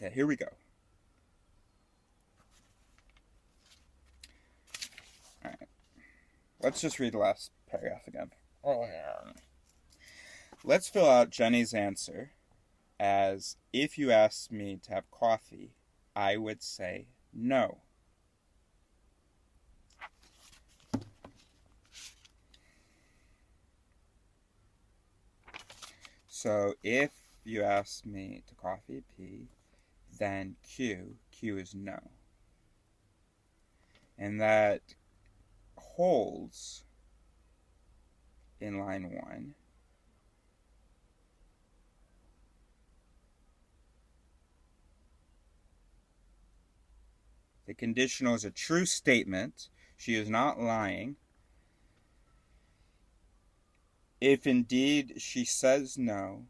Okay, here we go. Alright. Let's just read the last paragraph again. Oh, yeah. Let's fill out Jenny's answer as, if you asked me to have coffee, I would say no. So if you ask me to coffee, P, then Q is no. And that holds in line 1. The conditional is a true statement. She is not lying. If indeed she says no.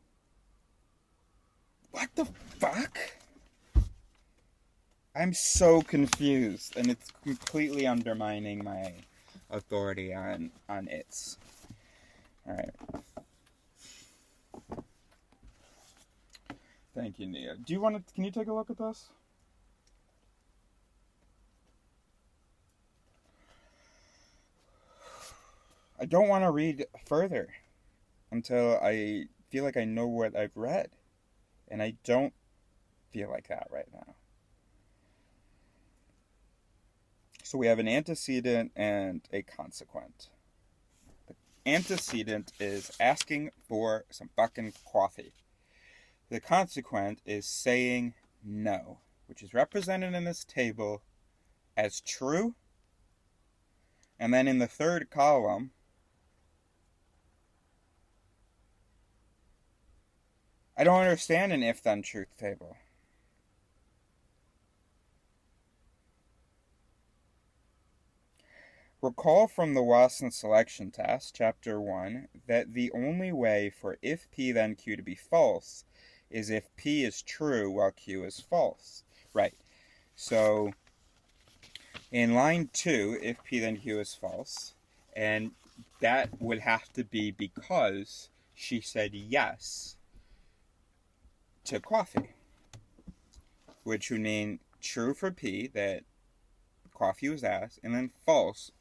What the fuck? I'm so confused, and it's completely undermining my authority on its. Alright. Thank you, Nia. Do you want to, can you take a look at this? I don't want to read further until I feel like I know what I've read. And I don't feel like that right now. So we have an antecedent and a consequent. The antecedent is asking for some fucking coffee. The consequent is saying no, which is represented in this table as true. And then in the third column, I don't understand an if-then-truth table. Recall from the Watson selection test, chapter 1, that the only way for if P then Q to be false is if P is true while Q is false. Right. So, in line 2, if P then Q is false, and that would have to be because she said yes to coffee, which would mean true for P, that coffee was asked, and then false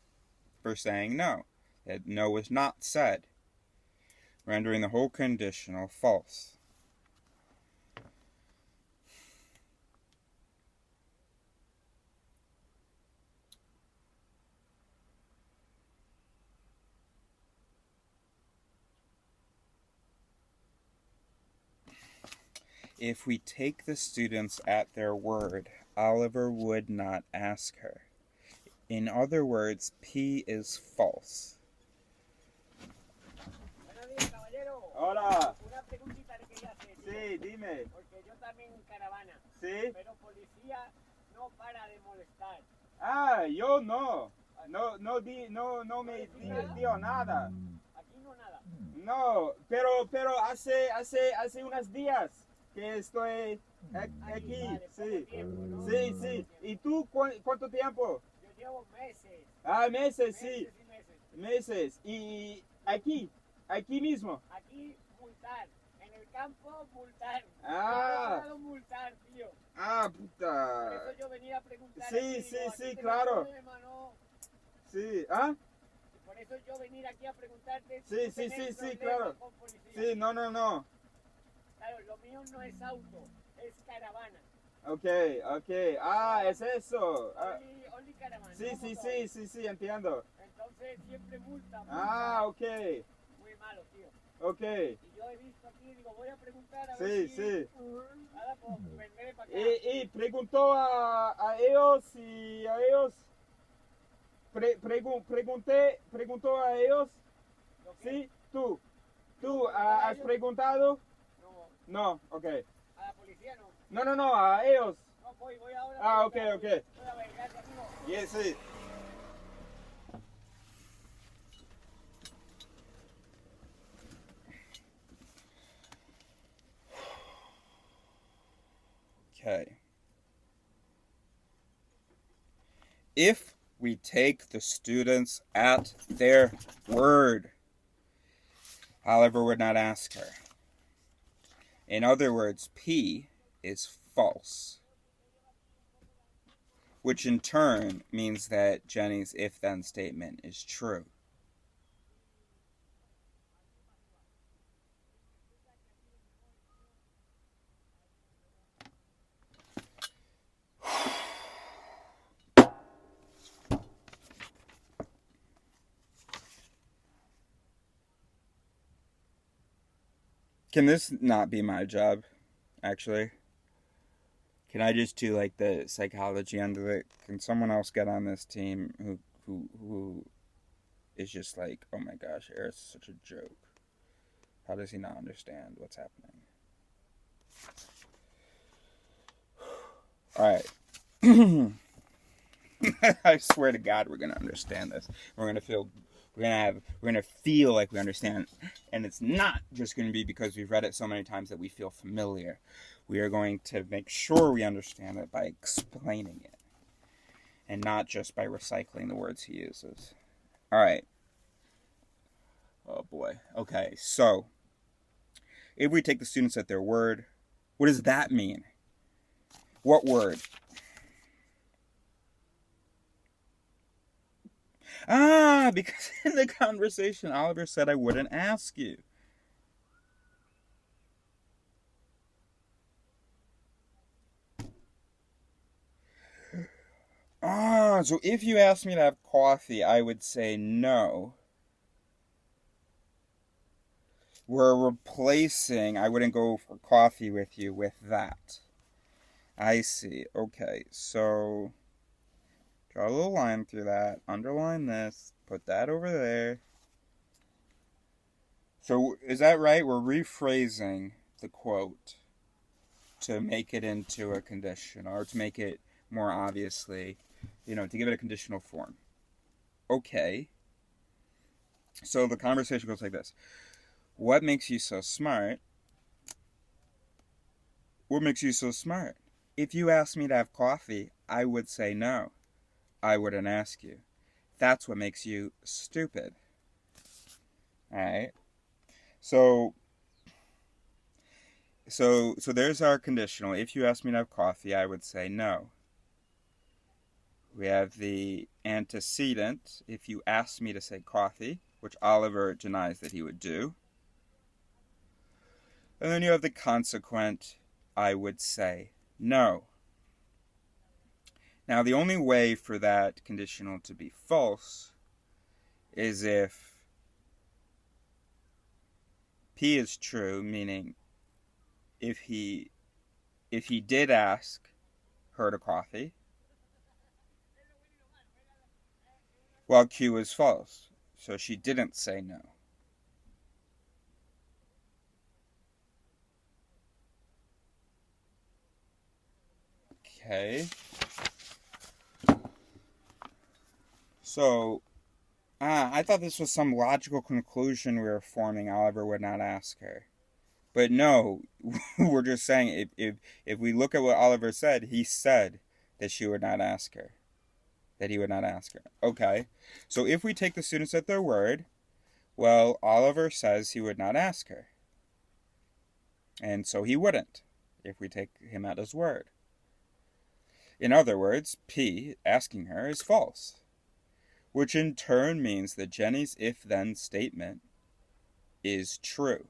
for saying no, that no was not said, rendering the whole conditional false. If we take the students at their word, Oliver would not ask her. In other words, P is false. Buenos días, caballero. Hola. Una preguntita le quería hacer. Sí, dime. Porque yo también caravana. Sí. Pero policía no para de molestar. Ah, yo no. No me dio nada. Aquí no nada. No, pero hace unos días que estoy aquí. Vale, Sí. poco tiempo, ¿no? Sí, sí. ¿Y tú cuánto tiempo? Yo llevo meses. Ah, meses, sí. Meses y meses. Meses. Y aquí mismo. Aquí multar. En el campo multar. Ah. Yo he multar, tío. Ah, Por puta. eso yo venía a preguntar. Sí, aquí, sí, digo, sí, ¿aquí claro. problema, no? Sí, ¿ah? Por eso yo venir aquí a preguntarte. Sí, si sí, tenés sí, sí, problemas claro. con policía. Sí, no. Claro, lo mío no es auto, es caravana. Ok. Ah, es eso. Ah, Only caravana. sí, no sí, motor. sí, entiendo. Entonces siempre multa. Ah, ok. Muy malo, tío. Ok. Y yo he visto aquí, digo, voy a preguntar a Sí, ver si... sí. Nada, pues vendré para acá. Y preguntó a ellos y a ellos. Preguntó a ellos. ¿Lo que? Sí, tú. ¿Tú ¿Preguntar a has ellos? preguntado? No, No, ok. a la policía no. No, a ellos. No, voy ahora. Ah, a ok. preguntar. Voy a ver, gracias, amigo. Yes, sí. Okay. If we take the students at their word, Oliver would not ask her. In other words, P is false. Which in turn means that Jenny's if-then statement is true. Can this not be my job, actually? Can I just do like the psychology end of it? Can someone else get on this team who is just like, oh my gosh, Eric's such a joke. How does he not understand what's happening? Alright. I swear to God we're gonna understand this. We're gonna feel like we understand, and it's not just gonna be because we've read it so many times that we feel familiar. We are going to make sure we understand it by explaining it, and not just by recycling the words he uses. Alright. Oh boy. Okay, so if we take the students at their word, what does that mean? What word? Because in the conversation, Oliver said I wouldn't ask you. So if you asked me to have coffee, I would say no. We're replacing, I wouldn't go for coffee with you with that. I see. Okay, so draw a little line through that. Underline this. Put that over there. So is that right? We're rephrasing the quote to make it into a condition, or to make it more obviously, to give it a conditional form. Okay. So the conversation goes like this. What makes you so smart? What makes you so smart? If you asked me to have coffee, I would say no. I wouldn't ask you. That's what makes you stupid. Alright? So there's our conditional. If you asked me to have coffee, I would say no. We have the antecedent. If you asked me to say coffee, which Oliver denies that he would do. And then you have the consequent. I would say no. Now, the only way for that conditional to be false is if P is true, meaning if he did ask her to coffee, while Q is false. So she didn't say no. Okay. So, I thought this was some logical conclusion we were forming. Oliver would not ask her. But no, we're just saying if we look at what Oliver said, he said that she would not ask her. That he would not ask her. Okay. So if we take the students at their word, well, Oliver says he would not ask her. And so he wouldn't, if we take him at his word. In other words, P, asking her, is false. Which in turn means that Jenny's if-then statement is true.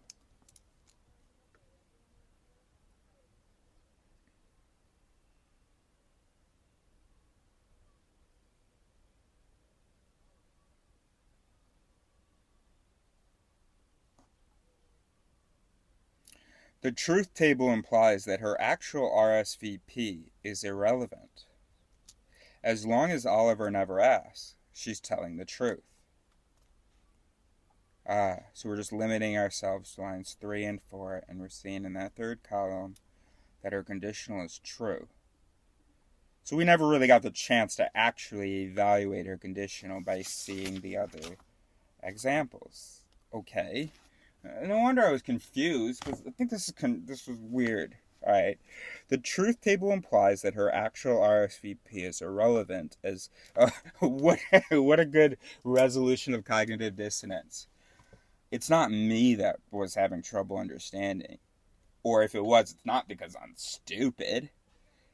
The truth table implies that her actual RSVP is irrelevant. As long as Oliver never asks, she's telling the truth. So we're just limiting ourselves to lines 3 and 4, and we're seeing in that third column that her conditional is true. So we never really got the chance to actually evaluate her conditional by seeing the other examples. Okay. No wonder I was confused, because I think this was weird. Alright. The truth table implies that her actual RSVP is irrelevant, as what a good resolution of cognitive dissonance. It's not me that was having trouble understanding. Or if it was, it's not because I'm stupid.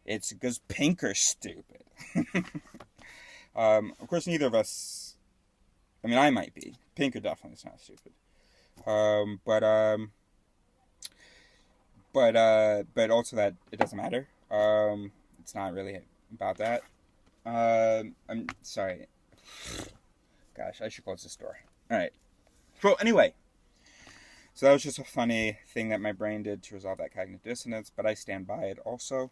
It's because Pinker's stupid. Of course, neither of us. I mean, I might be. Pinker definitely is not stupid. Um, but um, but also that it doesn't matter. It's not really about that. I'm sorry. Gosh, I should close this door. All right. So anyway, so that was just a funny thing that my brain did to resolve that cognitive dissonance, but I stand by it also.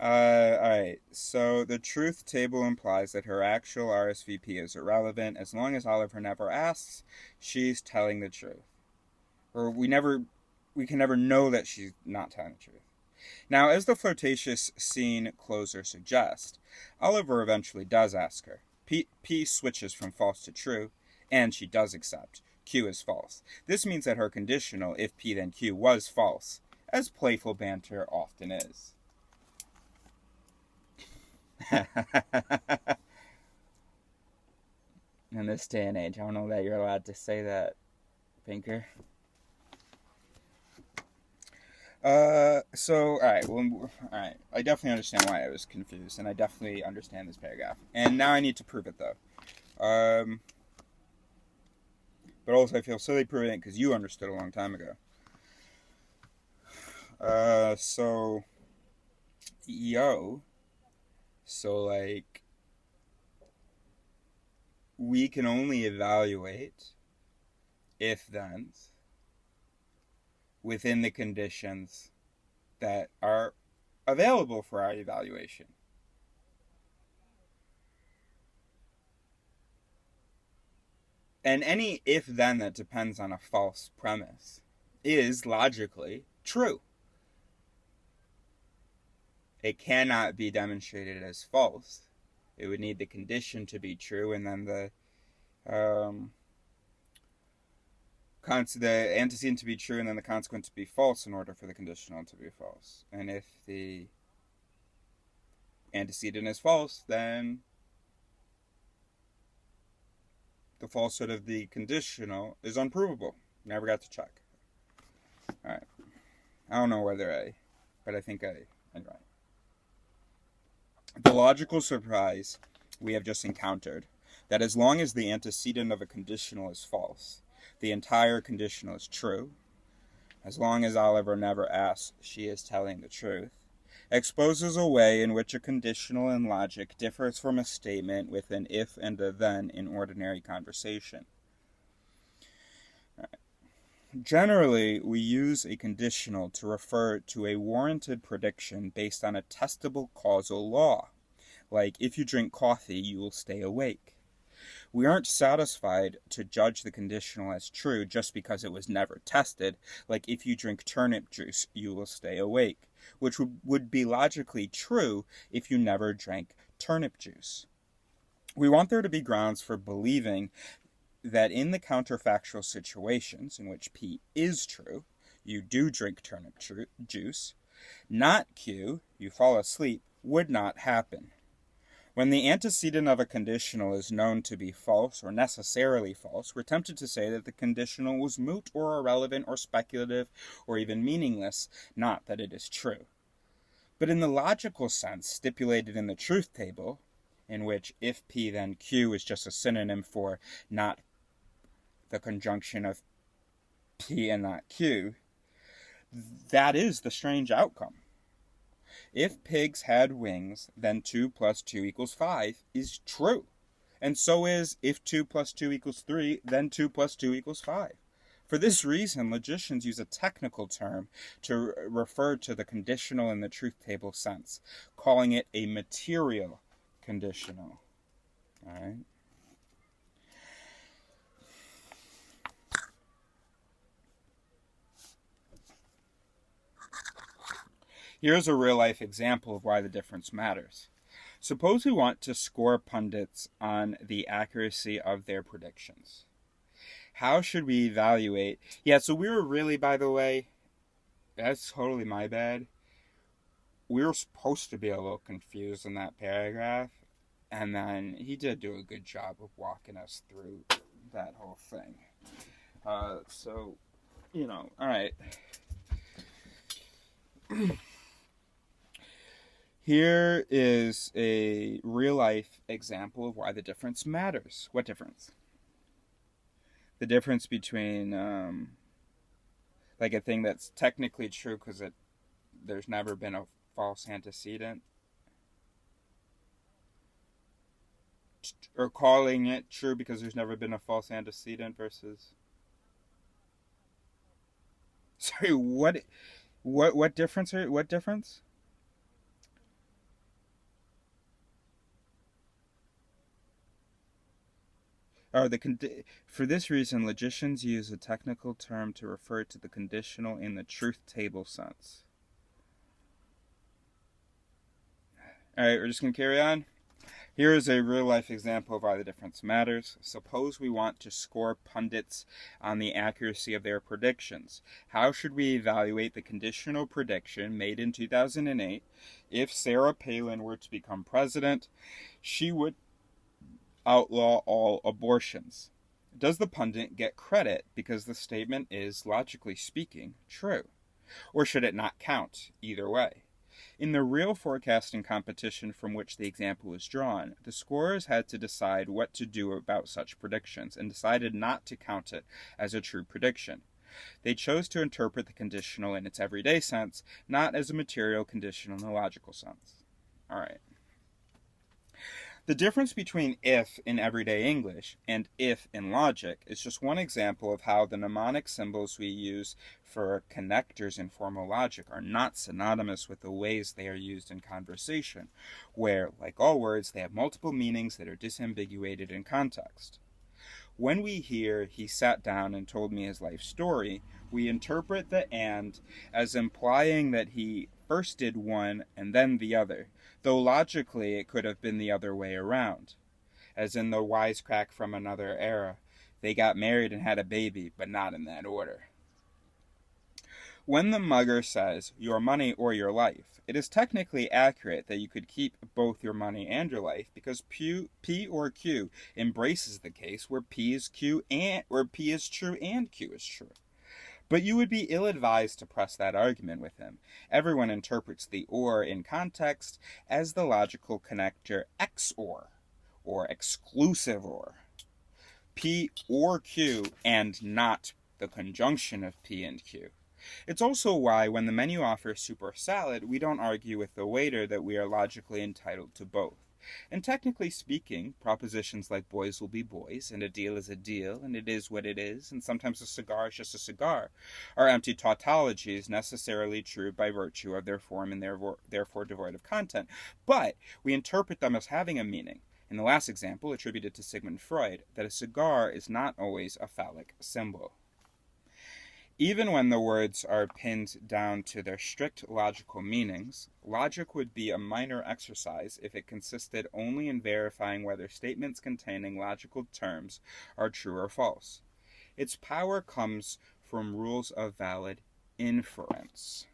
Alright, so the truth table implies that her actual RSVP is irrelevant. As long as Oliver never asks, she's telling the truth. Or we can never know that she's not telling the truth. Now, as the flirtatious scene closer suggests, Oliver eventually does ask her. P switches from false to true, and she does accept. Q is false. This means that her conditional, if P then Q, was false, as playful banter often is. In this day and age, I don't know that you're allowed to say that, Pinker. Alright. I definitely understand why I was confused, and I definitely understand this paragraph. And now I need to prove it, though. But also I feel silly proving it because you understood a long time ago. So, like, we can only evaluate if-thens within the conditions that are available for our evaluation. And any if-then that depends on a false premise is logically true. It cannot be demonstrated as false. It would need the condition to be true, and then the antecedent to be true, and then the consequent to be false in order for the conditional to be false. And if the antecedent is false, then the falsehood of the conditional is unprovable. Never got to check. Alright. I don't know but I think I'm right. The logical surprise we have just encountered, that as long as the antecedent of a conditional is false, the entire conditional is true, as long as Oliver never asks, she is telling the truth, exposes a way in which a conditional in logic differs from a statement with an if and a then in ordinary conversation. Generally, we use a conditional to refer to a warranted prediction based on a testable causal law, like if you drink coffee, you will stay awake. We aren't satisfied to judge the conditional as true just because it was never tested, like if you drink turnip juice, you will stay awake, which would be logically true if you never drank turnip juice. We want there to be grounds for believing that in the counterfactual situations in which P is true, you do drink turnip juice, not Q, you fall asleep, would not happen. When the antecedent of a conditional is known to be false or necessarily false, we're tempted to say that the conditional was moot or irrelevant or speculative or even meaningless, not that it is true. But in the logical sense stipulated in the truth table, in which if P then Q is just a synonym for not the conjunction of P and not Q, that is the strange outcome. If pigs had wings, then 2 plus 2 equals 5 is true. And so is if 2 plus 2 equals 3, then 2 plus 2 equals 5. For this reason, logicians use a technical term to refer to the conditional in the truth table sense, calling it a material conditional. All right. Here's a real-life example of why the difference matters. Suppose we want to score pundits on the accuracy of their predictions. How should we evaluate? Yeah, so we were really, by the way, that's totally my bad. We were supposed to be a little confused in that paragraph, and then he did do a good job of walking us through that whole thing. So Alright. Here is a real-life example of why the difference matters. What difference? The difference between, like a thing that's technically true because there's never been a false antecedent, or calling it true because there's never been a false antecedent versus... Sorry, what difference what difference? Oh, for this reason, logicians use a technical term to refer to the conditional in the truth table sense. Alright, we're just going to carry on. Here is a real-life example of why the difference matters. Suppose we want to score pundits on the accuracy of their predictions. How should we evaluate the conditional prediction made in 2008? If Sarah Palin were to become president, she would outlaw all abortions. Does the pundit get credit because the statement is, logically speaking, true? Or should it not count either way? In the real forecasting competition from which the example is drawn, the scorers had to decide what to do about such predictions and decided not to count it as a true prediction. They chose to interpret the conditional in its everyday sense, not as a material conditional in a logical sense. Alright. The difference between if in everyday English and if in logic is just one example of how the mnemonic symbols we use for connectors in formal logic are not synonymous with the ways they are used in conversation, where, like all words, they have multiple meanings that are disambiguated in context. When we hear "he sat down and told me his life story," we interpret the "and" as implying that he first did one and then the other, though logically it could have been the other way around. As in the wisecrack from another era, they got married and had a baby, but not in that order. When the mugger says, "your money or your life," it is technically accurate that you could keep both your money and your life because P or Q embraces the case where P is true and Q is true. But you would be ill-advised to press that argument with him. Everyone interprets the "or" in context as the logical connector XOR, or exclusive OR. P or Q, and not the conjunction of P and Q. It's also why, when the menu offers soup or salad, we don't argue with the waiter that we are logically entitled to both. And technically speaking, propositions like boys will be boys, and a deal is a deal, and it is what it is, and sometimes a cigar is just a cigar, are empty tautologies necessarily true by virtue of their form and therefore devoid of content. But we interpret them as having a meaning. In the last example, attributed to Sigmund Freud, that a cigar is not always a phallic symbol. Even when the words are pinned down to their strict logical meanings, logic would be a minor exercise if it consisted only in verifying whether statements containing logical terms are true or false. Its power comes from rules of valid inference.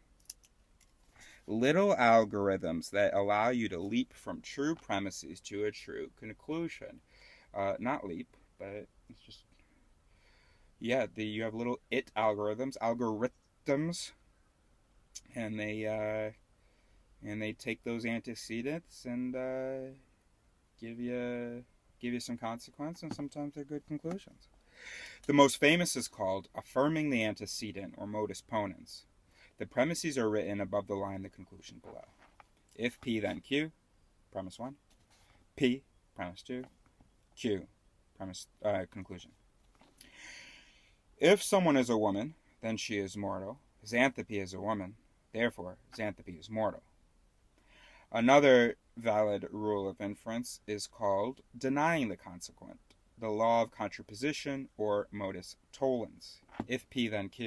Little algorithms that allow you to leap from true premises to a true conclusion. Not leap, but it's just... Yeah, you have little algorithms, and they take those antecedents and give you some consequence, and sometimes they're good conclusions. The most famous is called affirming the antecedent, or modus ponens. The premises are written above the line, the conclusion below. If P, then Q, premise 1. P, premise 2. Q, premise conclusion. If someone is a woman, then she is mortal. Xanthopy is a woman, therefore Xanthopy is mortal. Another valid rule of inference is called denying the consequent, the law of contraposition, or modus tollens. If P, then Q.